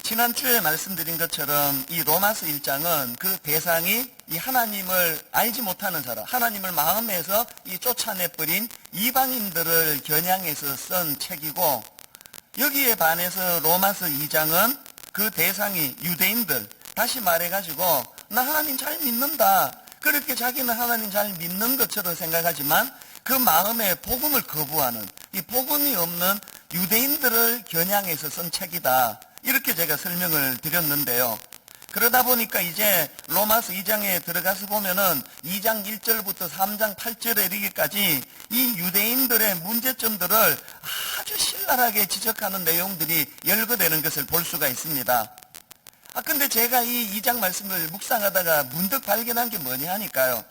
지난주에 말씀드린 것처럼 이 로마서 1장은 그 대상이 이 하나님을 알지 못하는 사람, 하나님을 마음에서 이 쫓아내버린 이방인들을 겨냥해서 쓴 책이고, 여기에 반해서 로마서 2장은 그 대상이 유대인들, 다시 말해가지고 나 하나님 잘 믿는다, 그렇게 자기는 하나님 잘 믿는 것처럼 생각하지만 그 마음에 복음을 거부하는, 이 복음이 없는 유대인들을 겨냥해서 쓴 책이다, 이렇게 제가 설명을 드렸는데요. 그러다 보니까 이제 로마서 2장에 들어가서 보면은 2장 1절부터 3장 8절에 이르기까지 이 유대인들의 문제점들을 아주 신랄하게 지적하는 내용들이 열거되는 것을 볼 수가 있습니다. 근데 제가 이 2장 말씀을 묵상하다가 문득 발견한 게 뭐냐 하니까요,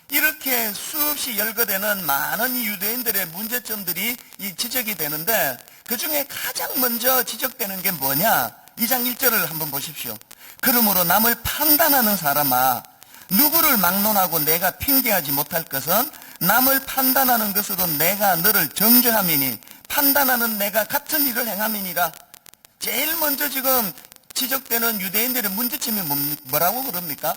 이렇게 수없이 열거되는 많은 이 유대인들의 문제점들이 지적이 되는데 그 중에 가장 먼저 지적되는 게 뭐냐? 2장 1절을 한번 보십시오. 그러므로 남을 판단하는 사람아, 누구를 막론하고 내가 핑계하지 못할 것은 남을 판단하는 것으로 내가 너를 정죄함이니 판단하는 내가 같은 일을 행함이니라. 제일 먼저 지금 지적되는 유대인들의 문제점이 뭐라고 그럽니까?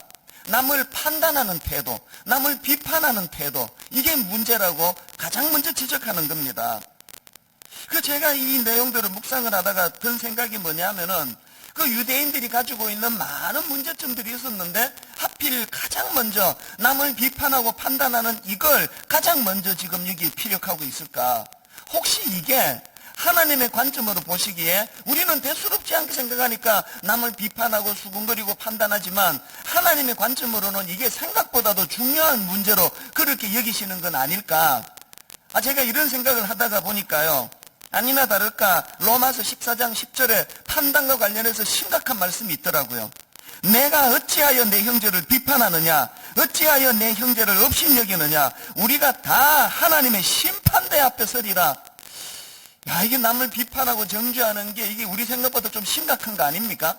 남을 판단하는 태도, 남을 비판하는 태도, 이게 문제라고 가장 먼저 지적하는 겁니다. 제가 이 내용들을 묵상을 하다가 든 생각이 뭐냐면은, 그 유대인들이 가지고 있는 많은 문제점들이 있었는데 하필 가장 먼저 남을 비판하고 판단하는 이걸 가장 먼저 지금 여기에 피력하고 있을까? 혹시 이게 하나님의 관점으로 보시기에 우리는 대수롭지 않게 생각하니까 남을 비판하고 수군거리고 판단하지만 하나님의 관점으로는 이게 생각보다도 중요한 문제로 그렇게 여기시는 건 아닐까? 제가 이런 생각을 하다가 보니까요, 아니나 다를까 로마서 14장 10절에 판단과 관련해서 심각한 말씀이 있더라고요. 내가 어찌하여 내 형제를 비판하느냐, 어찌하여 내 형제를 업신여기느냐, 우리가 다 하나님의 심판대 앞에 서리라. 야, 이게 남을 비판하고 정죄하는 게 이게 우리 생각보다 좀 심각한 거 아닙니까?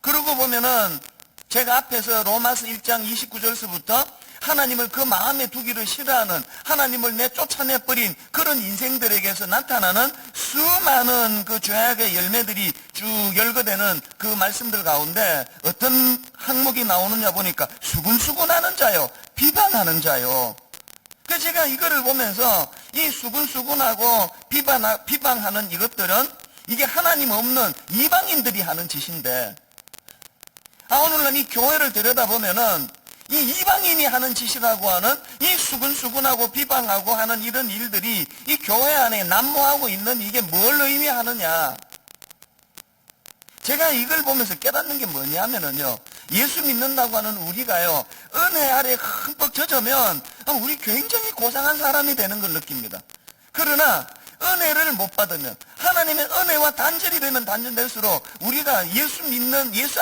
그러고 보면은 제가 앞에서 로마서 1장 29절서부터 하나님을 그 마음에 두기를 싫어하는, 하나님을 쫓아내버린 그런 인생들에게서 나타나는 수많은 그 죄악의 열매들이 쭉 열거되는 그 말씀들 가운데 어떤 항목이 나오느냐 보니까 수군수군하는 자요, 비방하는 자요. 그래서 제가 이거를 보면서 이 수군수군하고 비방하는 이것들은 이게 하나님 없는 이방인들이 하는 짓인데, 오늘날 이 교회를 들여다보면은 이 이방인이 하는 짓이라고 하는 이 수군수군하고 비방하고 하는 이런 일들이 이 교회 안에 난무하고 있는 이게 뭘 의미하느냐? 제가 이걸 보면서 깨닫는 게 뭐냐면은요, 예수 믿는다고 하는 우리가요, 은혜 아래 흠뻑 젖으면 우리 굉장히 고상한 사람이 되는 걸 느낍니다. 그러나 은혜를 못 받으면, 하나님의 은혜와 단절이 되면 단절될수록 우리가 예수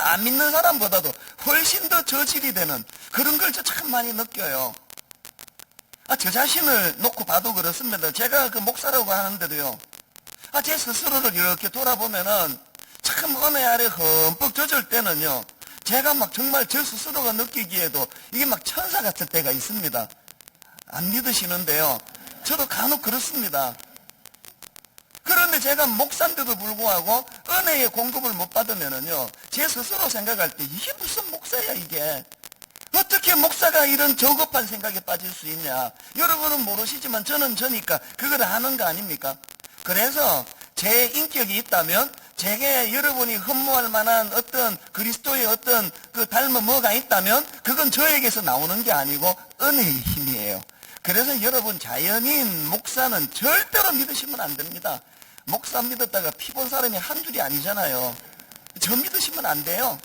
안 믿는 사람보다도 훨씬 더 저질이 되는 그런 걸 참 많이 느껴요. 저 자신을 놓고 봐도 그렇습니다. 제가 그 목사라고 하는데도요, 제 스스로를 이렇게 돌아보면은 참 은혜 아래 흠뻑 젖을 때는요, 제가 막 정말 저 스스로가 느끼기에도 이게 막 천사 같을 때가 있습니다. 안 믿으시는데요, 저도 간혹 그렇습니다. 그런데 제가 목사인데도 불구하고 은혜의 공급을 못 받으면은요, 제 스스로 생각할 때 이게 무슨 목사야 이게? 어떻게 목사가 이런 저급한 생각에 빠질 수 있냐? 여러분은 모르시지만 저는 저니까 그걸 아는 거 아닙니까? 그래서 제 인격이 있다면, 제게 여러분이 흠모할 만한 어떤 그리스도의 어떤 그 닮은 뭐가 있다면 그건 저에게서 나오는 게 아니고 은혜의 힘이에요. 그래서 여러분, 자연인 목사는 절대로 믿으시면 안 됩니다. 목사 믿었다가 피 본 사람이 한 줄이 아니잖아요. 저 믿으시면 안 돼요.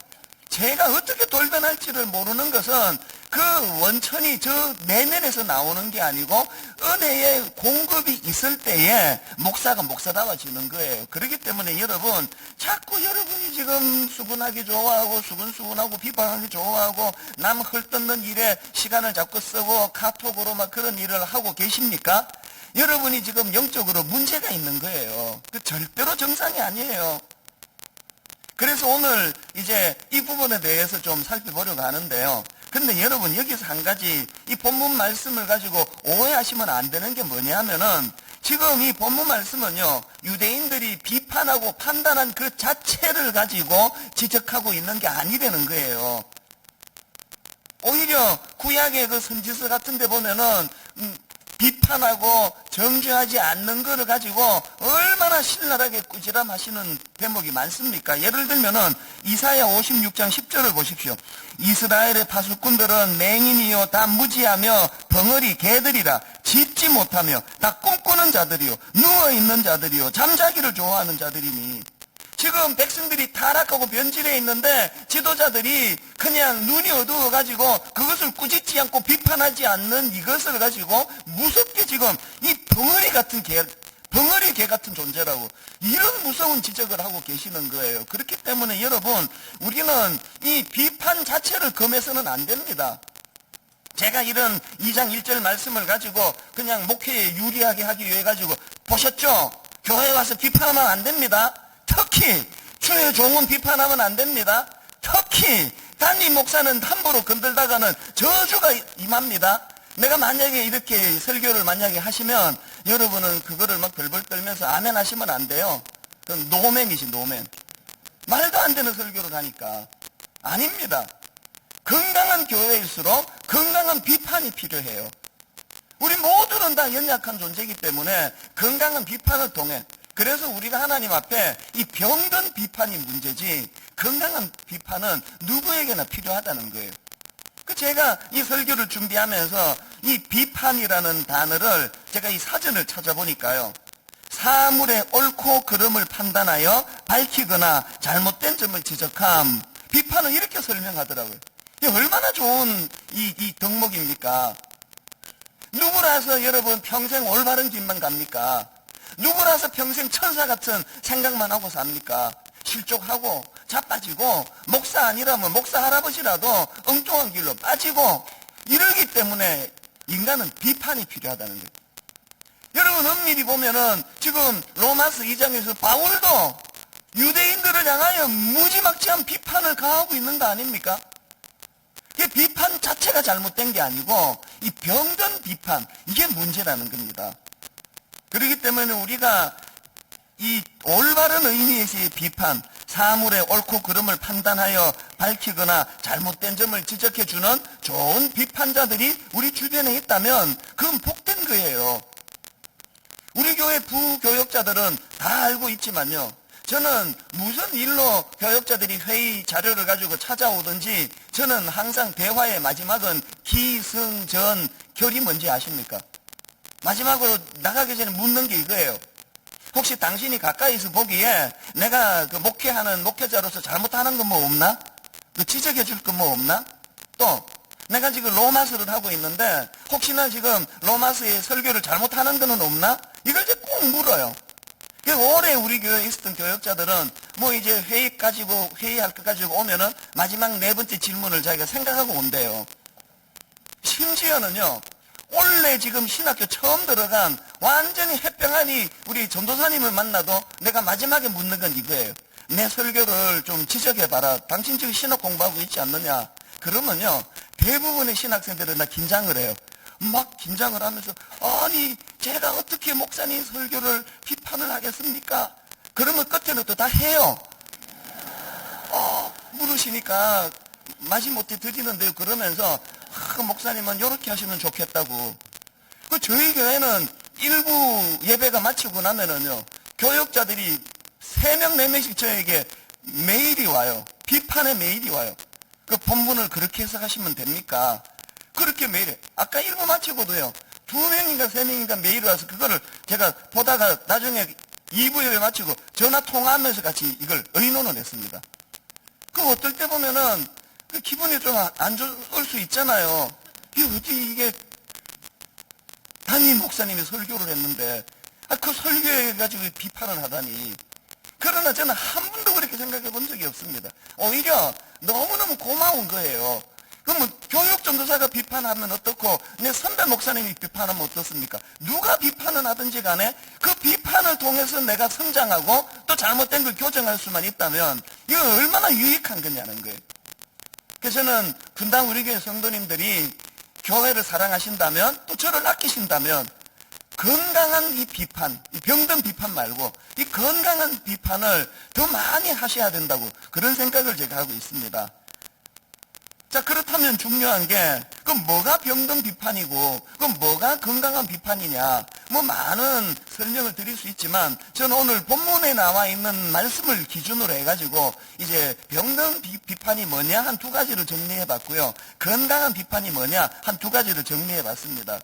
제가 어떻게 돌변할지를 모르는 것은 그 원천이 저 내면에서 나오는 게 아니고 은혜의 공급이 있을 때에 목사가 목사다워지는 거예요. 그렇기 때문에 여러분, 자꾸 여러분이 지금 수군하기 좋아하고 수군수군하고 비방하기 좋아하고 남 헐뜯는 일에 시간을 자꾸 쓰고 카톡으로 막 그런 일을 하고 계십니까? 여러분이 지금 영적으로 문제가 있는 거예요. 그 절대로 정상이 아니에요. 그래서 오늘 이제 이 부분에 대해서 좀 살펴보려고 하는데요. 근데 여러분, 여기서 한 가지 이 본문 말씀을 가지고 오해하시면 안 되는 게 뭐냐면은, 지금 이 본문 말씀은요, 유대인들이 비판하고 판단한 그 자체를 가지고 지적하고 있는 게 아니라는 거예요. 오히려 구약의 그 선지서 같은 데 보면은 비판하고 정죄하지 않는 거를 가지고 얼마나 신랄하게 꾸지람하시는 대목이 많습니까? 예를 들면은 이사야 56장 10절을 보십시오. 이스라엘의 파수꾼들은 맹인이요 다 무지하며 벙어리 개들이라, 짖지 못하며 다 꿈꾸는 자들이요 누워있는 자들이요 잠자기를 좋아하는 자들이니. 지금 백성들이 타락하고 변질해 있는데 지도자들이 그냥 눈이 어두워가지고 그것을 꾸짖지 않고 비판하지 않는 이것을 가지고 무섭게 지금 이 벙어리 개 같은 존재라고 이런 무서운 지적을 하고 계시는 거예요. 그렇기 때문에 여러분, 우리는 이 비판 자체를 금해서는 안 됩니다. 제가 이런 2장 1절 말씀을 가지고 그냥 목회에 유리하게 하기 위해 가지고, 보셨죠? 교회에 와서 비판하면 안 됩니다. 특히 주의 종은 비판하면 안 됩니다. 특히 담임 목사는 함부로 건들다가는 저주가 임합니다. 내가 만약에 이렇게 설교를 만약에 하시면 여러분은 그거를 막 벌벌 떨면서 아멘 하시면 안 돼요. 그건 노맨이지, 노맨. 말도 안 되는 설교를 하니까. 아닙니다. 건강한 교회일수록 건강한 비판이 필요해요. 우리 모두는 다 연약한 존재이기 때문에 건강한 비판을 통해, 그래서 우리가 하나님 앞에 이 병든 비판이 문제지 건강한 비판은 누구에게나 필요하다는 거예요. 제가 이 설교를 준비하면서 이 비판이라는 단어를 제가 이 사전을 찾아보니까요, 사물의 옳고 그름을 판단하여 밝히거나 잘못된 점을 지적함, 비판을 이렇게 설명하더라고요. 이게 얼마나 좋은 이 덕목입니까? 누구라서 여러분 평생 올바른 길만 갑니까? 누구라서 평생 천사 같은 생각만 하고 삽니까? 실족하고 자빠지고, 목사 아니라면 목사 할아버지라도 엉뚱한 길로 빠지고, 이러기 때문에 인간은 비판이 필요하다는 거예요. 여러분, 엄밀히 보면은 지금 로마서 2장에서 바울도 유대인들을 향하여 무지막지한 비판을 가하고 있는 거 아닙니까? 이 비판 자체가 잘못된 게 아니고 이 병든 비판, 이게 문제라는 겁니다. 그렇기 때문에 우리가 이 올바른 의미에서의 비판, 사물의 옳고 그름을 판단하여 밝히거나 잘못된 점을 지적해주는 좋은 비판자들이 우리 주변에 있다면 그건 복된 거예요. 우리 교회 부교역자들은 다 알고 있지만요, 저는 무슨 일로 교역자들이 회의 자료를 가지고 찾아오든지 저는 항상 대화의 마지막은 기승전 결이 뭔지 아십니까? 마지막으로 나가기 전에 묻는 게 이거예요. 혹시 당신이 가까이서 보기에 내가 그 목회하는 목회자로서 잘못하는 건 뭐 없나? 그 지적해 줄 건 뭐 없나? 또 내가 지금 로마서를 하고 있는데 혹시나 지금 로마서의 설교를 잘못하는 거는 없나? 이걸 이제 꼭 물어요. 오래 우리 교회에 있었던 교역자들은 뭐 이제 회의할 것 가지고 오면은 마지막 네 번째 질문을 자기가 생각하고 온대요. 심지어는요, 원래 지금 신학교 처음 들어간 완전히 햇병아니 우리 전도사님을 만나도 내가 마지막에 묻는 건 이거예요. 내 설교를 좀 지적해봐라. 당신 지금 신학 공부하고 있지 않느냐? 그러면요, 대부분의 신학생들은 나 긴장을 해요. 막 긴장을 하면서, 아니 제가 어떻게 목사님 설교를 비판을 하겠습니까? 그러면 끝에는 또 다 해요. 물으시니까 마지못해 드리는데요. 그러면서 목사님은 이렇게 하시면 좋겠다고. 저희 교회는 일부 예배가 마치고 나면은요, 교역자들이 3명, 4명씩 저에게 메일이 와요. 비판의 메일이 와요. 그 본문을 그렇게 해석하시면 됩니까? 그렇게 메일에, 아까 1부 마치고도요, 2명인가 3명인가 메일이 와서 그거를 제가 보다가 나중에 2부 예배 마치고 전화 통화하면서 같이 이걸 의논을 했습니다. 어떨 때 보면은 그 기분이 좀 안 좋을 수 있잖아요. 이게 담임 목사님이 설교를 했는데 그 설교에 가지고 비판을 하다니. 그러나 저는 한 번도 그렇게 생각해 본 적이 없습니다. 오히려 너무너무 고마운 거예요. 그러면 교육 전도사가 비판하면 어떻고 내 선배 목사님이 비판하면 어떻습니까? 누가 비판을 하든지 간에 그 비판을 통해서 내가 성장하고 또 잘못된 걸 교정할 수만 있다면 이거 얼마나 유익한 거냐는 거예요. 그래서 저는 분당 우리 교회 성도님들이 교회를 사랑하신다면 또 저를 아끼신다면 건강한 이 비판, 이 병든 비판 말고 이 건강한 비판을 더 많이 하셔야 된다고 그런 생각을 제가 하고 있습니다. 자, 그렇다면 중요한 게 그럼 뭐가 병든 비판이고 그럼 뭐가 건강한 비판이냐, 뭐 많은 설명을 드릴 수 있지만 저는 오늘 본문에 나와 있는 말씀을 기준으로 해가지고 이제 병든 비판이 뭐냐 한 두 가지를 정리해 봤고요, 건강한 비판이 뭐냐 한 두 가지를 정리해 봤습니다.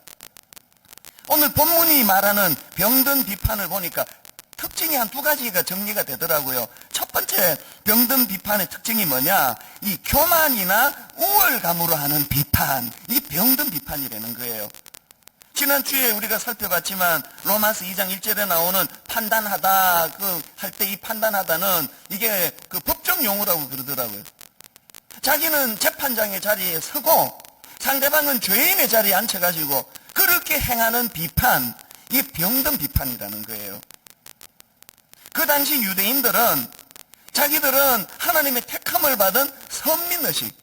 오늘 본문이 말하는 병든 비판을 보니까 특징이 한 두 가지가 정리가 되더라고요. 첫 번째 병든 비판의 특징이 뭐냐, 이 교만이나 우월감으로 하는 비판, 이 병든 비판이라는 거예요. 지난주에 우리가 살펴봤지만 로마서 2장 1절에 나오는 판단하다, 할 때 이 판단하다는 이게 그 법정 용어라고 그러더라고요. 자기는 재판장의 자리에 서고 상대방은 죄인의 자리에 앉혀가지고 그렇게 행하는 비판, 이게 병든 비판이라는 거예요. 그 당시 유대인들은 자기들은 하나님의 택함을 받은 선민의식,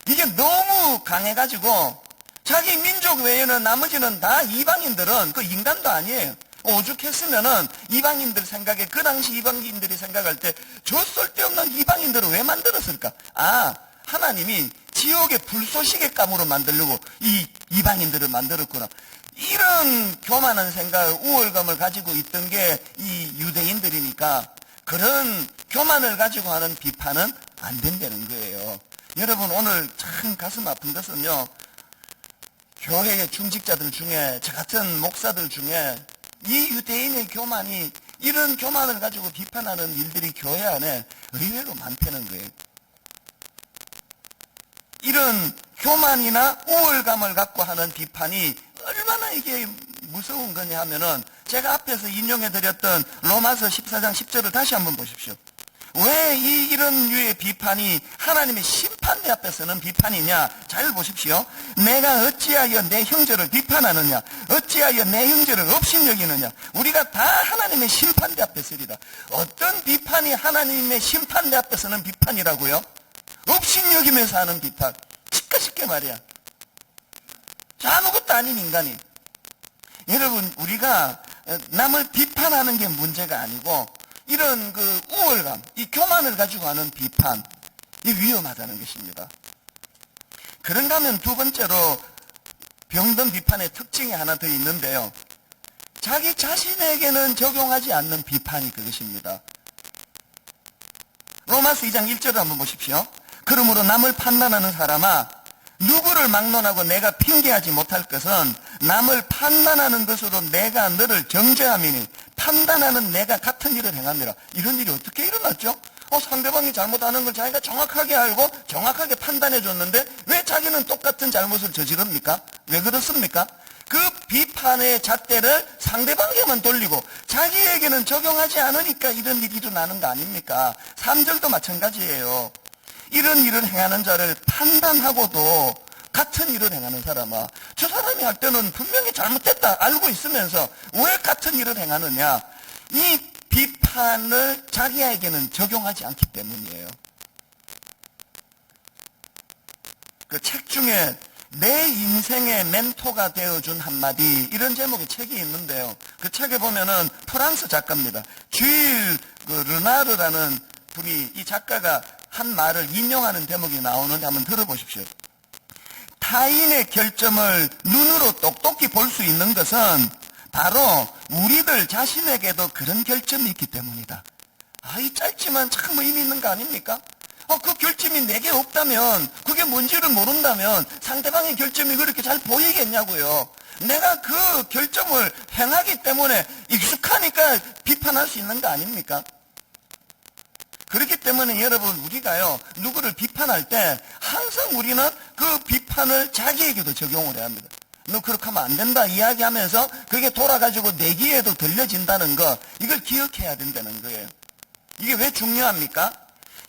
이게 너무 강해가지고 자기 민족 외에는 나머지는 다 이방인들은 그 인간도 아니에요. 오죽했으면은 이방인들 생각에, 그 당시 이방인들이 생각할 때 저 쓸데없는 이방인들을 왜 만들었을까? 아, 하나님이 지옥의 불쏘시개 감으로 만들려고 이 이방인들을 만들었구나. 이런 교만한 생각, 우월감을 가지고 있던 게 이 유대인들이니까 그런 교만을 가지고 하는 비판은 안 된다는 거예요. 여러분, 오늘 참 가슴 아픈 것은요, 교회의 중직자들 중에, 저 같은 목사들 중에 이 유대인의 교만이, 이런 교만을 가지고 비판하는 일들이 교회 안에 의외로 많다는 거예요. 이런 교만이나 우월감을 갖고 하는 비판이 얼마나 이게 무서운 거냐 하면은, 제가 앞에서 인용해 드렸던 로마서 14장 10절을 다시 한번 보십시오. 왜 이런 류의 비판이 하나님의 심판대 앞에서는 비판이냐? 잘 보십시오. 내가 어찌하여 내 형제를 비판하느냐? 어찌하여 내 형제를 업신여기느냐? 우리가 다 하나님의 심판대 앞에 서리다. 어떤 비판이 하나님의 심판대 앞에서는 비판이라고요? 업신여기면서 하는 비판. 쉽게 말이야. 아무것도 아닌 인간이. 여러분, 우리가 남을 비판하는 게 문제가 아니고 이런 그 우월감, 이 교만을 가지고 하는 비판, 이 위험하다는 것입니다. 그런가 하면 두 번째로 병든 비판의 특징이 하나 더 있는데요, 자기 자신에게는 적용하지 않는 비판이 그것입니다. 로마서 2장 1절을 한번 보십시오. 그러므로 남을 판단하는 사람아, 누구를 막론하고 내가 핑계하지 못할 것은 남을 판단하는 것으로 내가 너를 정죄함이니 판단하는 내가 같은 일을 행함이라. 이런 일이 어떻게 일어났죠? 상대방이 잘못하는 걸 자기가 정확하게 알고 정확하게 판단해 줬는데 왜 자기는 똑같은 잘못을 저지릅니까? 왜 그렇습니까? 그 비판의 잣대를 상대방에게만 돌리고 자기에게는 적용하지 않으니까 이런 일이 일어나는 거 아닙니까? 3절도 마찬가지예요. 이런 일을 행하는 자를 판단하고도 같은 일을 행하는 사람아, 저 사람이 할 때는 분명히 잘못됐다 알고 있으면서 왜 같은 일을 행하느냐? 이 비판을 자기에게는 적용하지 않기 때문이에요. 그 책 중에 내 인생의 멘토가 되어준 한마디, 이런 제목의 책이 있는데요, 그 책에 보면은 프랑스 작가입니다. 주일 르나르라는 분이, 이 작가가 한 말을 인용하는 대목이 나오는데 한번 들어보십시오. 타인의 결점을 눈으로 똑똑히 볼 수 있는 것은 바로 우리들 자신에게도 그런 결점이 있기 때문이다. 이 짧지만 참 의미 있는 거 아닙니까? 그 결점이 내게 없다면, 그게 뭔지를 모른다면 상대방의 결점이 그렇게 잘 보이겠냐고요. 내가 그 결점을 행하기 때문에 익숙하니까 비판할 수 있는 거 아닙니까? 그렇기 때문에 여러분, 우리가요, 누구를 비판할 때 항상 우리는 그 비판을 자기에게도 적용을 해야 합니다. 너 그렇게 하면 안 된다 이야기하면서 그게 돌아가지고 내 귀에도 들려진다는 거, 이걸 기억해야 된다는 거예요. 이게 왜 중요합니까?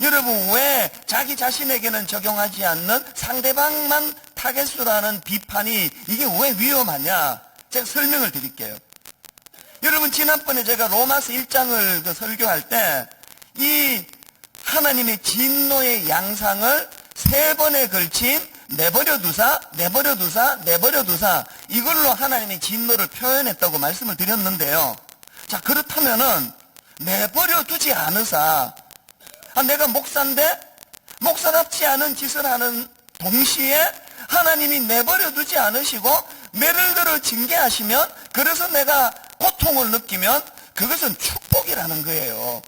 여러분, 왜 자기 자신에게는 적용하지 않는 상대방만 타겟으로 하는 비판이 이게 왜 위험하냐? 제가 설명을 드릴게요. 여러분, 지난번에 제가 로마서 1장을 설교할 때 이 하나님의 진노의 양상을 3번에 걸친 내버려 두사, 내버려 두사, 내버려 두사, 이걸로 하나님이 진노를 표현했다고 말씀을 드렸는데요. 자, 그렇다면은 내버려 두지 않으사, 내가 목사인데 목사답지 않은 짓을 하는 동시에 하나님이 내버려 두지 않으시고 매를 들어 징계하시면, 그래서 내가 고통을 느끼면 그것은 축복이라는 거예요.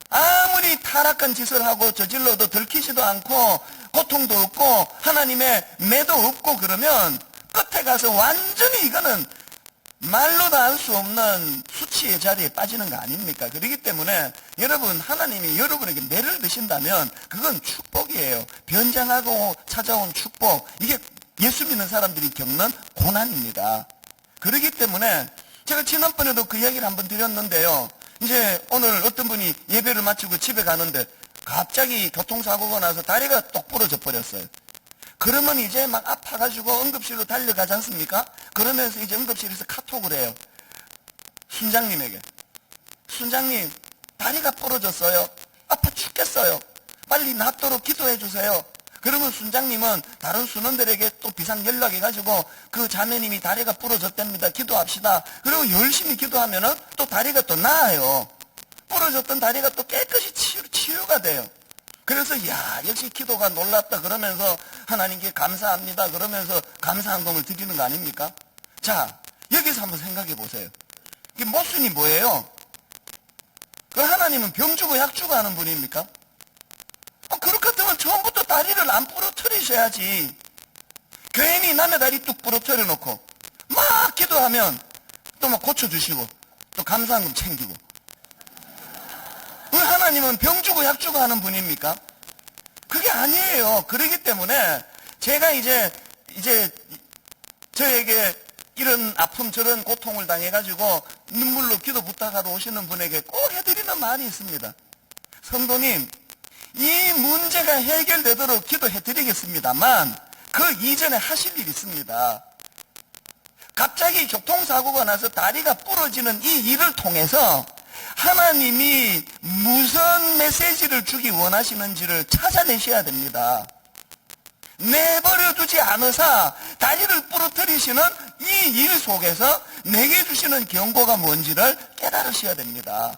아무리 타락한 짓을 하고 저질러도 들키지도 않고 고통도 없고 하나님의 매도 없고 그러면 끝에 가서 완전히 이거는 말로도 알 수 없는 수치의 자리에 빠지는 거 아닙니까? 그렇기 때문에 여러분, 하나님이 여러분에게 매를 드신다면 그건 축복이에요. 변장하고 찾아온 축복, 이게 예수 믿는 사람들이 겪는 고난입니다. 그렇기 때문에 제가 지난번에도 그 이야기를 한번 드렸는데요. 이제 오늘 어떤 분이 예배를 마치고 집에 가는데 갑자기 교통사고가 나서 다리가 똑 부러져 버렸어요. 그러면 이제 막 아파가지고 응급실로 달려가지 않습니까? 그러면서 이제 응급실에서 카톡을 해요. 순장님에게. 순장님, 다리가 부러졌어요. 아파 죽겠어요. 빨리 낫도록 기도해 주세요. 그러면 순장님은 다른 순원들에게 또 비상 연락해가지고 그 자매님이 다리가 부러졌답니다. 기도합시다. 그리고 열심히 기도하면은 또 다리가 또 나아요. 부러졌던 다리가 또 깨끗이 치유가 돼요. 그래서 역시 기도가 놀랍다 그러면서 하나님께 감사합니다 그러면서 감사한금을 드리는 거 아닙니까? 자, 여기서 한번 생각해 보세요. 이게 모순이 뭐예요? 그 하나님은 병 주고 약 주고 하는 분입니까? 그렇게 되면 처음부터 다리를 안 부러뜨리셔야지. 괜히 남의 다리 뚝 부러뜨려 놓고 막 기도하면 또 막 고쳐주시고 또 감사한금 챙기고. 왜 하나님은 병 주고 약 주고 하는 분입니까? 그게 아니에요. 그렇기 때문에 제가 이제 저에게 이런 아픔 저런 고통을 당해가지고 눈물로 기도 부탁하러 오시는 분에게 꼭 해드리는 말이 있습니다. 성도님, 이 문제가 해결되도록 기도해드리겠습니다만 그 이전에 하실 일이 있습니다. 갑자기 교통사고가 나서 다리가 부러지는 이 일을 통해서 하나님이 무슨 메시지를 주기 원하시는지를 찾아내셔야 됩니다. 내버려 두지 않으사 다리를 부러뜨리시는 이 일 속에서 내게 주시는 경고가 뭔지를 깨달으셔야 됩니다.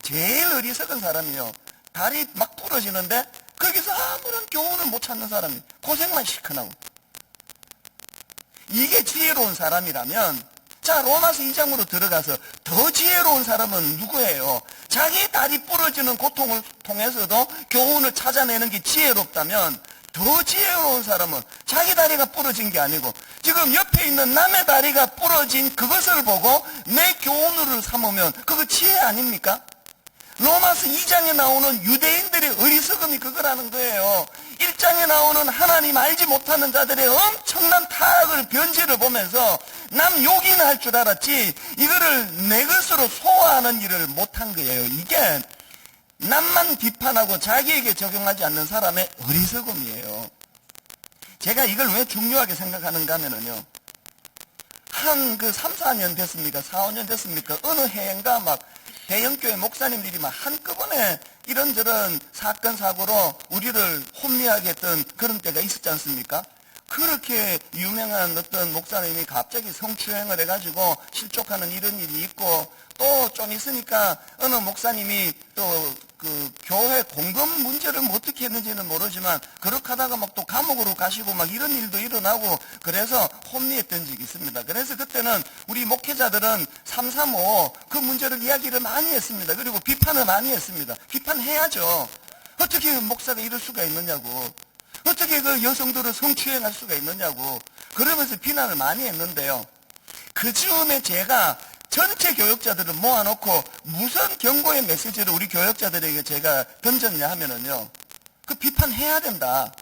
제일 어리석은 사람이요, 다리 막 부러지는데 거기서 아무런 교훈을 못 찾는 사람이 고생만 실컷 하고. 이게 지혜로운 사람이라면, 자, 로마서 2장으로 들어가서 더 지혜로운 사람은 누구예요? 자기 다리 부러지는 고통을 통해서도 교훈을 찾아내는 게 지혜롭다면 더 지혜로운 사람은 자기 다리가 부러진 게 아니고 지금 옆에 있는 남의 다리가 부러진 그것을 보고 내 교훈으로 삼으면 그거 지혜 아닙니까? 로마서 2장에 나오는 유대인들의 어리석음이 그거라는 거예요. 1장에 나오는 하나님 알지 못하는 자들의 엄청난 타락을 변질을 보면서 남 욕이나 할 줄 알았지 이거를 내 것으로 소화하는 일을 못한 거예요. 이게 남만 비판하고 자기에게 적용하지 않는 사람의 어리석음이에요. 제가 이걸 왜 중요하게 생각하는가 하면요, 한 3, 4년 됐습니까? 4, 5년 됐습니까? 어느 해인가 막 대형교회 목사님들이 막 한꺼번에 이런저런 사건 사고로 우리를 혼미하게 했던 그런 때가 있었지 않습니까? 그렇게 유명한 어떤 목사님이 갑자기 성추행을 해가지고 실족하는 이런 일이 있고, 또 좀 있으니까 어느 목사님이 또 그 교회 공금 문제를 뭐 어떻게 했는지는 모르지만 그렇게 하다가 막 또 감옥으로 가시고 막 이런 일도 일어나고 그래서 혼미했던 적이 있습니다. 그래서 그때는 우리 목회자들은 335 그 문제를 이야기를 많이 했습니다. 그리고 비판을 많이 했습니다. 비판해야죠. 어떻게 목사가 이럴 수가 있느냐고, 어떻게 그 여성들을 성추행할 수가 있느냐고 그러면서 비난을 많이 했는데요, 그 즈음에 제가 전체 교역자들을 모아놓고 무슨 경고의 메시지를 우리 교역자들에게 제가 던졌냐 하면은요, 그 비판해야 된다.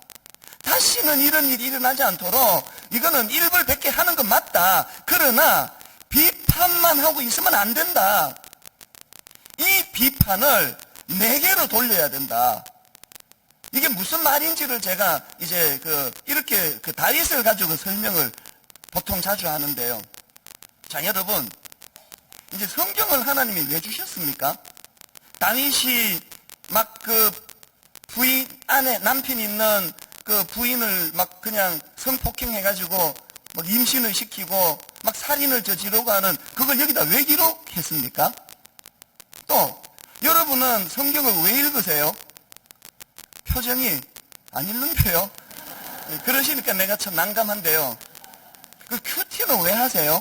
다시는 이런 일이 일어나지 않도록 이거는 일벌백계 하는 건 맞다. 그러나 비판만 하고 있으면 안 된다. 이 비판을 내게로 돌려야 된다. 이게 무슨 말인지를 제가 이제 이렇게 다윗을 가지고 설명을 보통 자주 하는데요. 자, 여러분, 이제 성경을 하나님이 왜 주셨습니까? 다윗이 막 부인 안에 남편이 있는 그 부인을 막 그냥 성폭행해가지고 막 임신을 시키고 막 살인을 저지르고 하는 그걸 여기다 왜 기록했습니까? 또 여러분은 성경을 왜 읽으세요? 표정이 안 읽는데요. 그러시니까 내가 참 난감한데요. 그 큐티는 왜 하세요?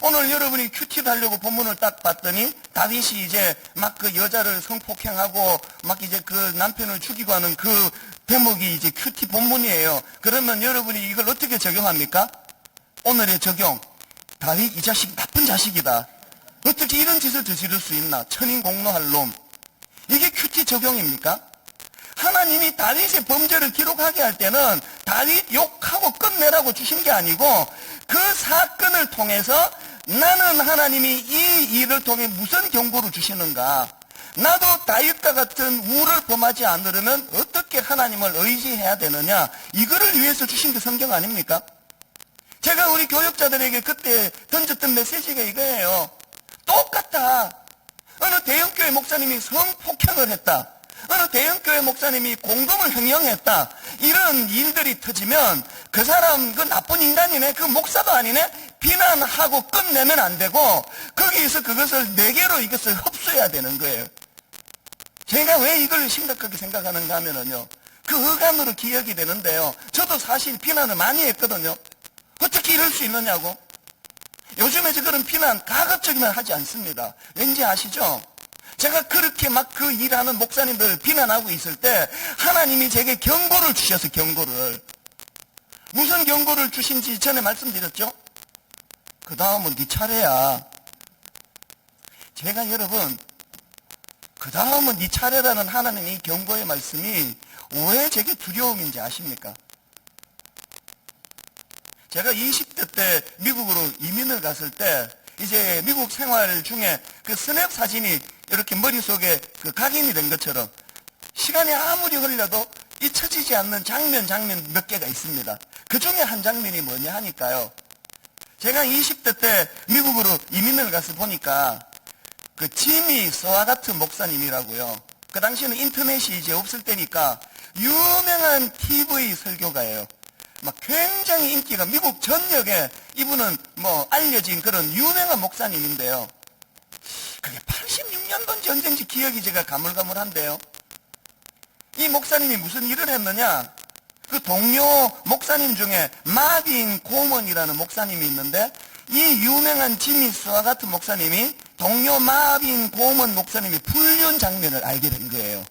오늘 여러분이 큐티를 하려고 본문을 딱 봤더니 다윗이 이제 막 그 여자를 성폭행하고 막 이제 그 남편을 죽이고 하는 그 대목이 이제 큐티 본문이에요. 그러면 여러분이 이걸 어떻게 적용합니까? 오늘의 적용. 다윗 이 자식 나쁜 자식이다. 어떻게 이런 짓을 저지를 수 있나? 천인공노할 놈. 이게 큐티 적용입니까? 하나님이 다윗의 범죄를 기록하게 할 때는 다윗 욕하고 끝내라고 주신 게 아니고 그 사건을 통해서 나는 하나님이 이 일을 통해 무슨 경고를 주시는가? 나도 다윗과 같은 우를 범하지 않으려면 어떻게 하나님을 의지해야 되느냐? 이거를 위해서 주신 게 성경 아닙니까? 제가 우리 교육자들에게 그때 던졌던 메시지가 이거예요. 똑같다. 어느 대형교회 목사님이 성폭행을 했다. 어느 대형교회 목사님이 공금을 횡령했다. 이런 일들이 터지면 그 사람 그 나쁜 인간이네, 그 목사도 아니네, 비난하고 끝내면 안 되고 거기에서 그것을 내게로 이것을 흡수해야 되는 거예요. 제가 왜 이걸 심각하게 생각하는가 하면은요, 그 어감으로 기억이 되는데요, 저도 사실 비난을 많이 했거든요. 어떻게 이럴 수 있느냐고. 요즘에 저 그런 비난 가급적이면 하지 않습니다. 왠지 아시죠? 제가 그렇게 막 그 일하는 목사님들 비난하고 있을 때 하나님이 제게 경고를 주셔서 경고를. 무슨 경고를 주신지 전에 말씀드렸죠? 그 다음은 네 차례야. 제가 여러분, 그 다음은 네 차례라는 하나님의 경고의 말씀이 왜 제게 두려움인지 아십니까? 제가 20대 때 미국으로 이민을 갔을 때 이제 미국 생활 중에 그 스냅 사진이 이렇게 머릿속에 그 각인이 된 것처럼 시간이 아무리 흘러도 잊혀지지 않는 장면 몇 개가 있습니다. 그 중에 한 장면이 뭐냐 하니까요. 제가 20대 때 미국으로 이민을 가서 보니까 그 지미 스와가트 목사님이라고요. 그 당시에는 인터넷이 이제 없을 때니까 유명한 TV 설교가예요. 막 굉장히 인기가 미국 전역에 이분은 뭐 알려진 그런 유명한 목사님인데요. 그게 86년도인지 언젠지 기억이 제가 가물가물한데요. 이 목사님이 무슨 일을 했느냐? 그 동료 목사님 중에 마빈 고먼이라는 목사님이 있는데 이 유명한 지미 스와가트 목사님이 동료 마빈 고먼 목사님이 불륜 장면을 알게 된 거예요.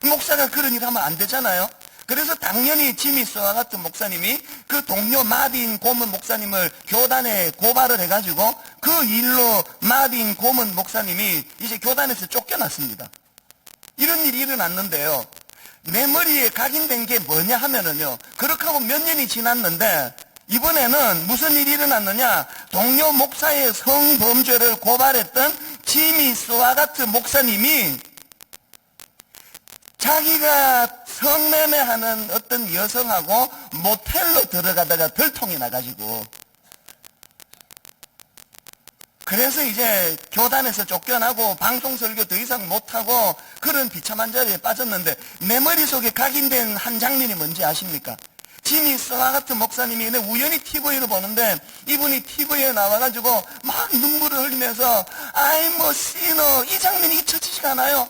목사가 그런 일 하면 안 되잖아요. 그래서 당연히 지미 스와가트 목사님이 그 동료 마빈 고먼 목사님을 교단에 고발을 해가지고 그 일로 마빈 고먼 목사님이 이제 교단에서 쫓겨났습니다. 이런 일이 일어났는데요. 내 머리에 각인된 게 뭐냐 하면은요, 그렇게 하고 몇 년이 지났는데 이번에는 무슨 일이 일어났느냐? 동료 목사의 성범죄를 고발했던 지미 스와가트 목사님이 자기가 성매매하는 어떤 여성하고 모텔로 들어가다가 들통이 나가지고 그래서 이제 교단에서 쫓겨나고 방송 설교 더 이상 못하고 그런 비참한 자리에 빠졌는데 내 머릿속에 각인된 한 장면이 뭔지 아십니까? 지미 스와가트 목사님이 우연히 TV를 보는데 이분이 TV에 나와가지고 막 눈물을 흘리면서 I'm a sinner 이 장면이 잊혀지지가 않아요.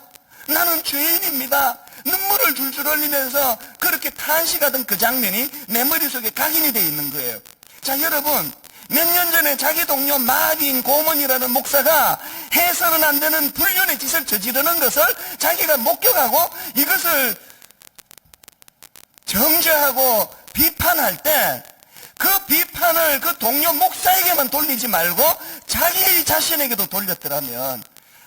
나는 죄인입니다. 눈물을 줄줄 흘리면서 그렇게 탄식하던 그 장면이 내 머릿속에 각인이 되어 있는 거예요. 자, 여러분, 몇 년 전에 자기 동료 마빈 고먼이라는 목사가 해서는 안 되는 불륜의 짓을 저지르는 것을 자기가 목격하고 이것을 정죄하고 비판할 때 그 비판을 그 동료 목사에게만 돌리지 말고 자기 자신에게도 돌렸더라면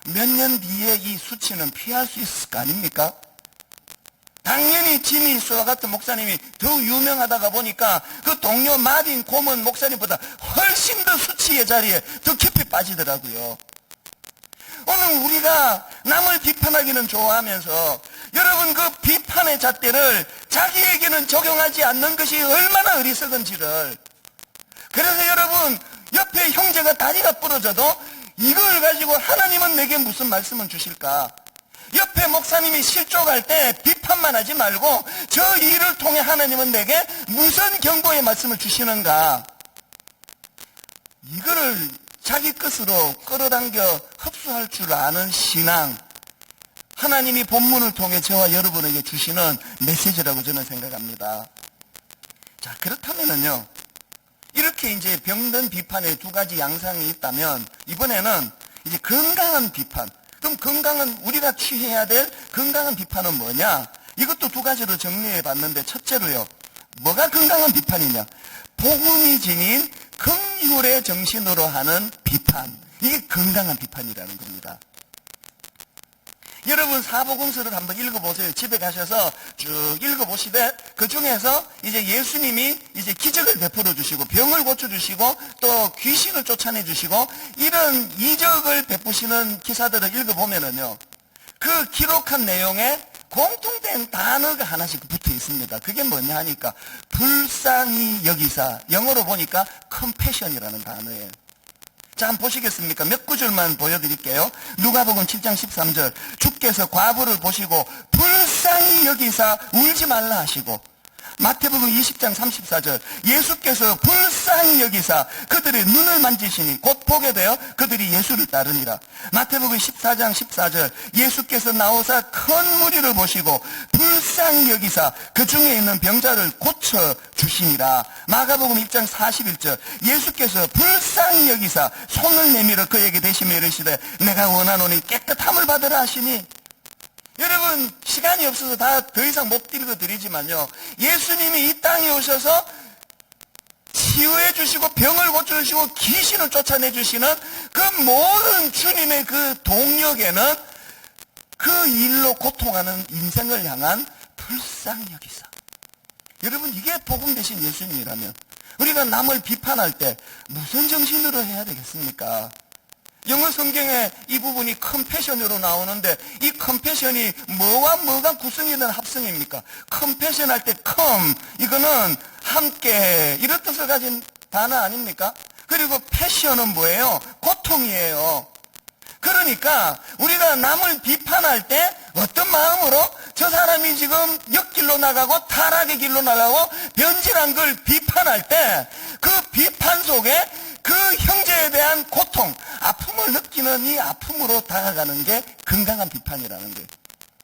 몇 년 뒤에 이 수치는 피할 수 있을 거 아닙니까? 당연히 지미 스와가트 목사님이 더 유명하다가 보니까 그 동료 마빈 고먼 목사님보다 훨씬 더 수치의 자리에 더 깊이 빠지더라고요. 오늘 우리가 남을 비판하기는 좋아하면서 여러분 그 비판의 잣대를 자기에게는 적용하지 않는 것이 얼마나 어리석은지를. 그래서 여러분 옆에 형제가 다리가 부러져도 이걸 가지고 하나님은 내게 무슨 말씀을 주실까? 옆에 목사님이 실족할 때 비판만 하지 말고 저 일을 통해 하나님은 내게 무슨 경고의 말씀을 주시는가, 이거를 자기 것으로 끌어당겨 흡수할 줄 아는 신앙, 하나님이 본문을 통해 저와 여러분에게 주시는 메시지라고 저는 생각합니다. 자, 그렇다면은요, 이렇게 이제 병든 비판의 두 가지 양상이 있다면 이번에는 이제 건강한 비판. 그럼 우리가 취해야 될 건강한 비판은 뭐냐? 이것도 두 가지로 정리해 봤는데, 첫째로요, 뭐가 건강한 비판이냐? 복음이 지닌 긍휼의 정신으로 하는 비판. 이게 건강한 비판이라는 겁니다. 여러분 사복음서를 한번 읽어보세요. 집에 가셔서 쭉 읽어보시되 그 중에서 이제 예수님이 이제 기적을 베풀어 주시고 병을 고쳐 주시고 또 귀신을 쫓아내 주시고 이런 이적을 베푸시는 기사들을 읽어보면은요, 그 기록한 내용에 공통된 단어가 하나씩 붙어 있습니다. 그게 뭐냐 하니까 불쌍히 여기사, 영어로 보니까 compassion이라는 단어예요. 자, 한번 보시겠습니까? 몇 구절만 보여드릴게요. 누가복음 7장 13절, 주께서 과부를 보시고 불쌍히 여기사 울지 말라 하시고, 마태복음 20장 34절, 예수께서 불쌍히 여기사 그들의 눈을 만지시니 곧 보게 되어 그들이 예수를 따르니라. 마태복음 14장 14절, 예수께서 나오사 큰 무리를 보시고 불쌍히 여기사 그 중에 있는 병자를 고쳐 주시니라. 마가복음 1장 41절, 예수께서 불쌍히 여기사 손을 내밀어 그에게 대시며 이르시되 내가 원하노니 깨끗함을 받으라 하시니. 여러분, 시간이 없어서 다 더 이상 못 읽어드리지만요, 예수님이 이 땅에 오셔서 치유해 주시고 병을 고쳐주시고 귀신을 쫓아내 주시는 그 모든 주님의 그 동력에는 그 일로 고통하는 인생을 향한 불쌍히 여기사. 여러분, 이게 복음 되신 예수님이라면 우리가 남을 비판할 때 무슨 정신으로 해야 되겠습니까? 영어 성경에 이 부분이 컴패션으로 나오는데, 이 컴패션이 뭐와 뭐가 구성이 된 합성입니까? 컴패션 할 때 이거는 함께, 이런 뜻을 가진 단어 아닙니까? 그리고 패션은 뭐예요? 고통이에요. 그러니까 우리가 남을 비판할 때 어떤 마음으로 저 사람이 지금 역길로 나가고 타락의 길로 나가고 변질한 걸 비판할 때 그 비판 속에 그 형제에 대한 고통, 아픔을 느끼는 이 아픔으로 다가가는 게 건강한 비판이라는 거예요.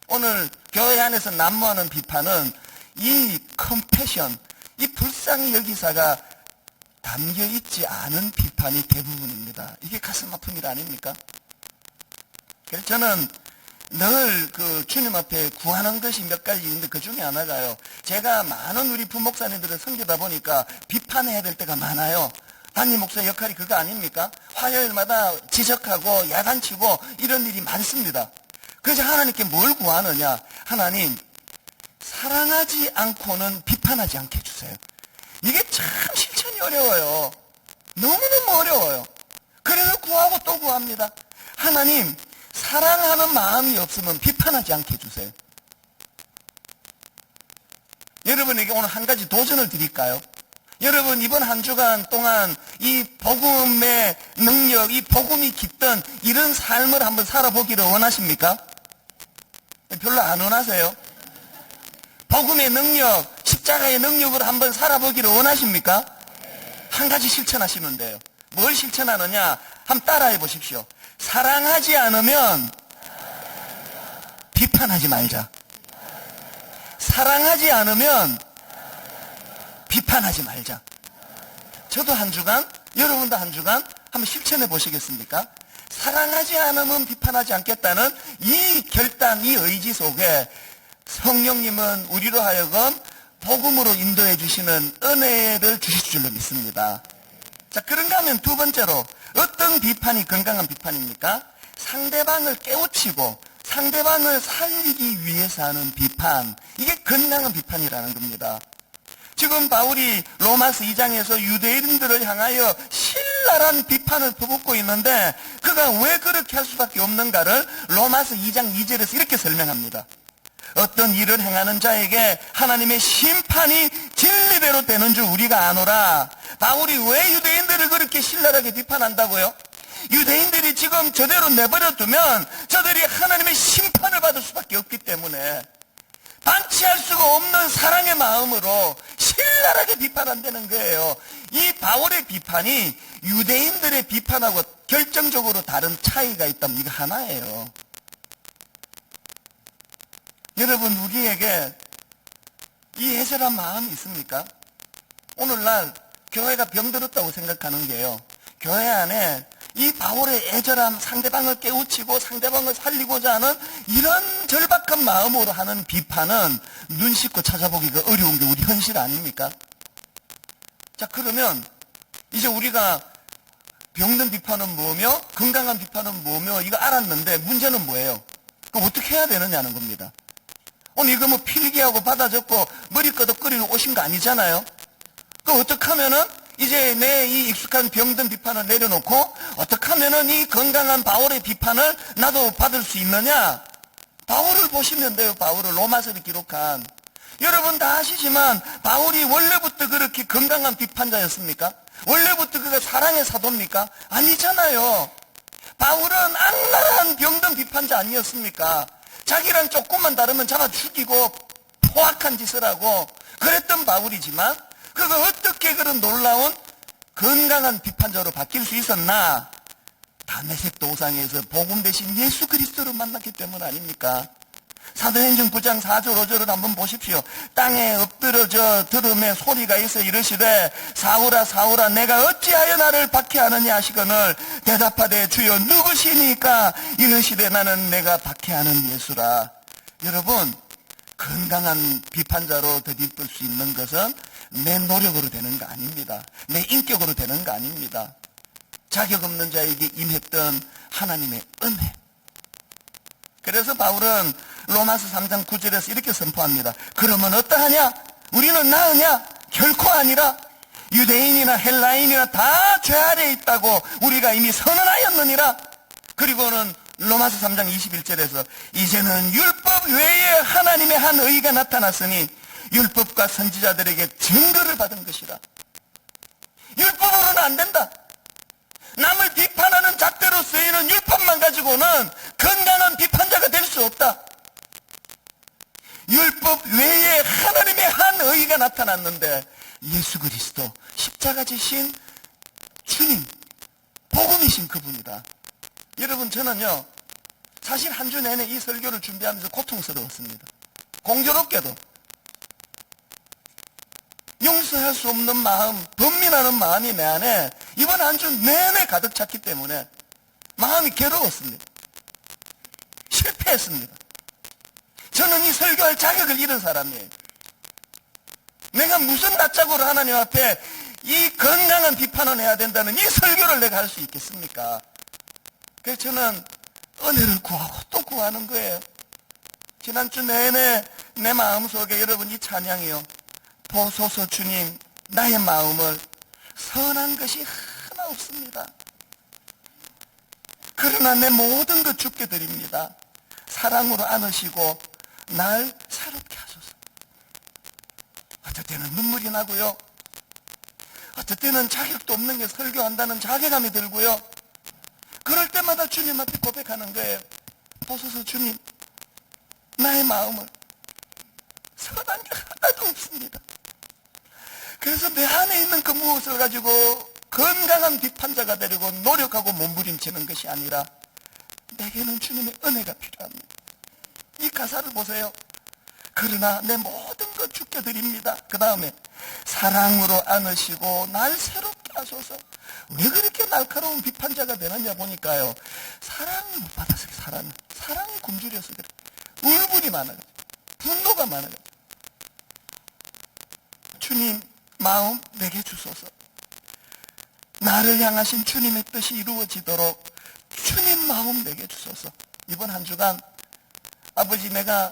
오늘 교회 안에서 난무하는 비판은 이 컴패션, 이 불쌍히 여기사가 담겨있지 않은 비판이 대부분입니다. 이게 가슴 아픈 일 아닙니까? 그래서 저는 늘 그 주님 앞에 구하는 것이 몇 가지 있는데 그 중에 하나가요, 제가 많은 우리 부목사님들을 섬기다 보니까 비판해야 될 때가 많아요. 담임 목사 역할이 그거 아닙니까? 화요일마다 지적하고 야단치고 이런 일이 많습니다. 그래서 하나님께 뭘 구하느냐? 하나님, 사랑하지 않고는 비판하지 않게 해주세요. 이게 참 실천이 어려워요. 너무너무 어려워요. 그래서 구하고 또 구합니다. 하나님, 사랑하는 마음이 없으면 비판하지 않게 해주세요. 여러분에게 오늘 한 가지 도전을 드릴까요? 여러분, 이번 한 주간 동안 이 복음의 능력, 이 복음이 깃든 이런 삶을 한번 살아보기를 원하십니까? 별로 안 원하세요? 복음의 능력, 십자가의 능력으로 한번 살아보기를 원하십니까? 한 가지 실천하시면 돼요. 뭘 실천하느냐? 한번 따라해 보십시오. 사랑하지 않으면 비판하지 말자. 사랑하지 않으면 비판하지 말자. 저도 한 주간, 여러분도 한 주간 한번 실천해 보시겠습니까? 사랑하지 않으면 비판하지 않겠다는 이 결단, 이 의지 속에 성령님은 우리로 하여금 복음으로 인도해 주시는 은혜를 주실 줄로 믿습니다. 자, 그런가 하면 두 번째로, 어떤 비판이 건강한 비판입니까? 상대방을 깨우치고 상대방을 살리기 위해서 하는 비판, 이게 건강한 비판이라는 겁니다. 지금 바울이 로마서 2장에서 유대인들을 향하여 신랄한 비판을 퍼붓고 있는데 그가 왜 그렇게 할 수밖에 없는가를 로마서 2장 2절에서 이렇게 설명합니다. 어떤 일을 행하는 자에게 하나님의 심판이 진리대로 되는 줄 우리가 아노라. 바울이 왜 유대인들을 그렇게 신랄하게 비판한다고요? 유대인들이 지금 저대로 내버려 두면 저들이 하나님의 심판을 받을 수밖에 없기 때문에 방치할 수가 없는 사랑의 마음으로 신랄하게 비판한다는 거예요. 이 바울의 비판이 유대인들의 비판하고 결정적으로 다른 차이가 있다면 이거 하나예요. 여러분, 우리에게 이 애절한 마음이 있습니까? 오늘날 교회가 병들었다고 생각하는 게요, 교회 안에 이 바울의 애절함, 상대방을 깨우치고 상대방을 살리고자 하는 이런 절박한 마음으로 하는 비판은 눈 씻고 찾아보기가 어려운 게 우리 현실 아닙니까? 자, 그러면 이제 우리가 병든 비판은 뭐며 건강한 비판은 뭐며 이거 알았는데 문제는 뭐예요? 그럼 어떻게 해야 되느냐는 겁니다. 오늘 이거 뭐 필기하고 받아 적고 머리 끄덕거리는 오신 거 아니잖아요. 그럼 어떻게 하면은 이제 내 이 익숙한 병든 비판을 내려놓고 어떻게 하면은 이 건강한 바울의 비판을 나도 받을 수 있느냐? 바울을 보시면 돼요. 바울을 로마서를 기록한. 여러분 다 아시지만 바울이 원래부터 그렇게 건강한 비판자였습니까? 원래부터 그가 사랑의 사도입니까? 아니잖아요. 바울은 악랄한 병든 비판자 아니었습니까? 자기랑 조금만 다르면 잡아 죽이고 포악한 짓을 하고 그랬던 바울이지만 그가 어떻게 그런 놀라운 건강한 비판자로 바뀔 수 있었나? 다메섹 도상에서 복음 대신 예수 그리스도를 만났기 때문 아닙니까? 사도행전 9장 4절 5절을 한번 보십시오. 땅에 엎드러져 들음에 소리가 있어 이르시되 사울아 사울아 내가 어찌하여 나를 박해하느냐 하시거늘 대답하되 주여 누구시니까? 이르시되 나는 내가 박해하는 예수라. 여러분, 건강한 비판자로 덧입을 수 있는 것은 내 노력으로 되는 거 아닙니다. 내 인격으로 되는 거 아닙니다. 자격 없는 자에게 임했던 하나님의 은혜. 그래서 바울은 로마서 3장 9절에서 이렇게 선포합니다. 그러면 어떠하냐? 우리는 나으냐? 결코 아니라 유대인이나 헬라인이나 다 죄 아래에 있다고 우리가 이미 선언하였느니라. 그리고는 로마서 3장 21절에서 이제는 율법 외에 하나님의 한 의가 나타났으니 율법과 선지자들에게 증거를 받은 것이라. 율법으로는 안 된다. 남을 비판하는 잣대로 쓰이는 율법만 가지고는 건강한 비판자가 될 수 없다. 율법 외에 하나님의 한 의가 나타났는데 예수 그리스도 십자가 지신 주님, 복음이신 그분이다. 여러분, 저는요 사실 한 주 내내 이 설교를 준비하면서 고통스러웠습니다. 공교롭게도 용서할 수 없는 마음, 번민하는 마음이 내 안에 이번 한 주 내내 가득 찼기 때문에 마음이 괴로웠습니다. 실패했습니다. 저는 이 설교할 자격을 잃은 사람이에요. 내가 무슨 낯짝으로 하나님 앞에 이 건강한 비판을 해야 된다는 이 설교를 내가 할 수 있겠습니까? 그래서 저는 은혜를 구하고 또 구하는 거예요. 지난주 내내 내 마음속에 여러분 이 찬양이요, 보소서 주님 나의 마음을 선한 것이 하나 없습니다. 그러나 내 모든 것 주께 드립니다. 사랑으로 안으시고 날 새롭게 하소서. 어떨 때는 눈물이 나고요, 어떨 때는 자격도 없는 게 설교한다는 자괴감이 들고요. 그럴 때마다 주님 앞에 고백하는 거예요. 보소서 주님 나의 마음을 선한 게 하나도 없습니다. 그래서 내 안에 있는 그 무엇을 가지고 건강한 비판자가 되려고 노력하고 몸부림치는 것이 아니라 내게는 주님의 은혜가 필요합니다. 이 가사를 보세요. 그러나 내 모든 것 주께 드립니다. 그 다음에 사랑으로 안으시고 날 새롭게 하소서. 왜 그렇게 날카로운 비판자가 되느냐 보니까요, 사랑을 못 받아서. 사랑이 굶주려서 그래. 울분이 많아가지고 분노가 많아가지고. 주님 마음 내게 주소서. 나를 향하신 주님의 뜻이 이루어지도록 주님 마음 내게 주소서. 이번 한 주간 아버지, 내가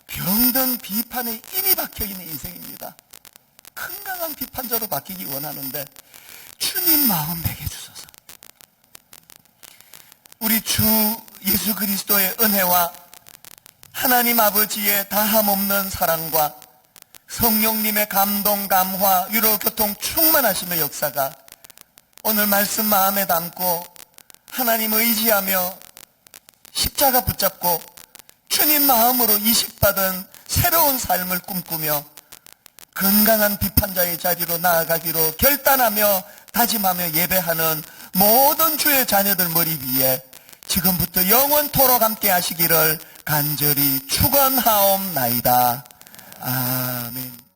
병든 비판에 이미 박혀있는 인생입니다. 건강한 비판자로 바뀌기 원하는데 주님 마음 내게 주소서. 우리 주 예수 그리스도의 은혜와 하나님 아버지의 다함없는 사랑과 성령님의 감동, 감화, 위로, 교통, 충만하심의 역사가 오늘 말씀 마음에 담고 하나님 의지하며 십자가 붙잡고 주님 마음으로 이식받은 새로운 삶을 꿈꾸며 건강한 비판자의 자리로 나아가기로 결단하며 다짐하며 예배하는 모든 주의 자녀들 머리 위에 지금부터 영원토록 함께 하시기를 간절히 축원하옵나이다. 아멘.